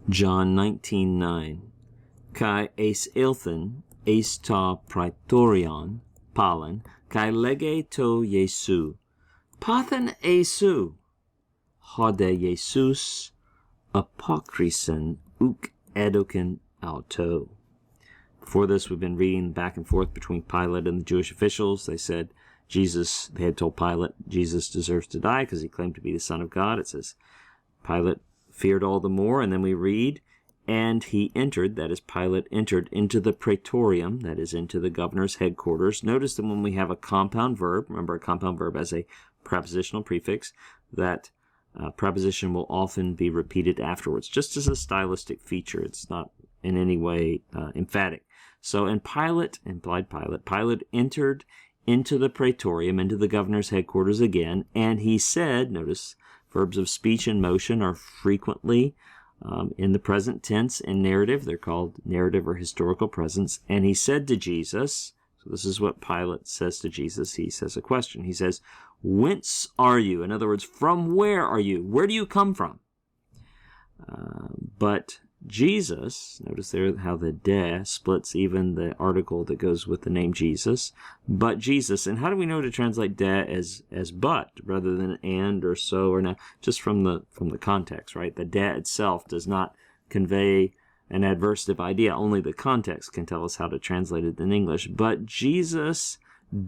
John 19:9. Kai eis ilthen, eis ta praetorion, palen, kai lege to Jesu. Pathen Jesu. Hode Jesus apokrisen uk edoken auto. Before this, we've been reading back and forth between Pilate and the Jewish officials. They had told Pilate Jesus deserves to die because he claimed to be the Son of God. It says Pilate feared all the more, and then we read, and he entered, that is, Pilate entered into the praetorium, that is, into the governor's headquarters. Notice that when we have a compound verb, remember a compound verb has a prepositional prefix, that preposition will often be repeated afterwards, just as a stylistic feature. It's not in any way emphatic. So, and Pilate entered into the praetorium, into the governor's headquarters again, and he said, notice, verbs of speech and motion are frequently in the present tense in narrative. They're called narrative or historical presence. And he said to Jesus, so this is what Pilate says to Jesus. He says a question. He says, "Whence are you?" In other words, from where are you? Where do you come from? But Jesus, notice there how the de splits even the article that goes with the name Jesus. But Jesus, and how do we know to translate de as but rather than and or so or now? Just from the context, right? The de itself does not convey an adversative idea. Only the context can tell us how to translate it in English. But Jesus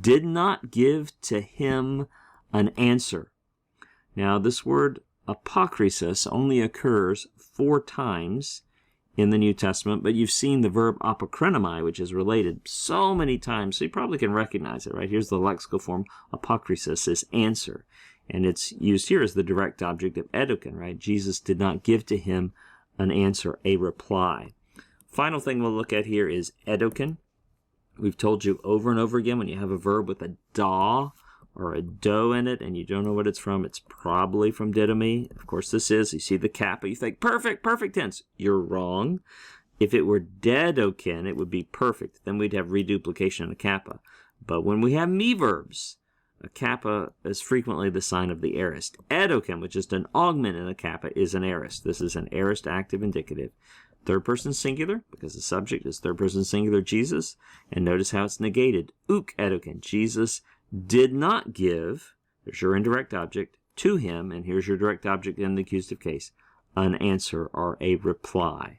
did not give to him an answer. Now, this word apokrisis only occurs 4 times in the New Testament, but you've seen the verb apokrinomai, which is related so many times, so you probably can recognize it, right? Here's the lexical form, apokrisis is answer, and it's used here as the direct object of edoken, right? Jesus did not give to him an answer, a reply. Final thing we'll look at here is edoken. We've told you over and over again, when you have a verb with a da or a do in it and you don't know what it's from, it's probably from didomi. Of course this is. You see the kappa, you think perfect tense. You're wrong. If it were dedoken, it would be perfect. Then we'd have reduplication of a kappa. But when we have me verbs, a kappa is frequently the sign of the aorist. Edoken, which is an augment in a kappa, is an aorist. This is an aorist active indicative. Third person singular, because the subject is third person singular Jesus. And notice how it's negated. Uk edoken. Jesus did not give, there's your indirect object, to him, and here's your direct object in the accusative case, an answer or a reply.